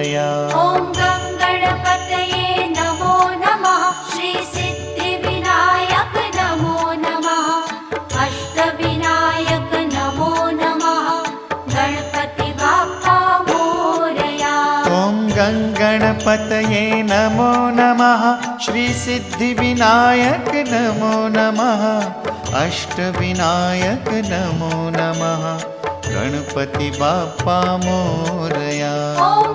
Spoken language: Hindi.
मोरया। ॐ गं गणपतये नमो नमः। श्री सिद्धिविनायक नमो नमः। अष्टविनायक नमो नमः। गणपति बाप्पा मोरया। ॐ गं गणपतये नमो नमः। श्री सिद्धिविनायक नमो नमः। अष्टविनायक नमो नमः। गणपति बाप्पा मोरया। ॐ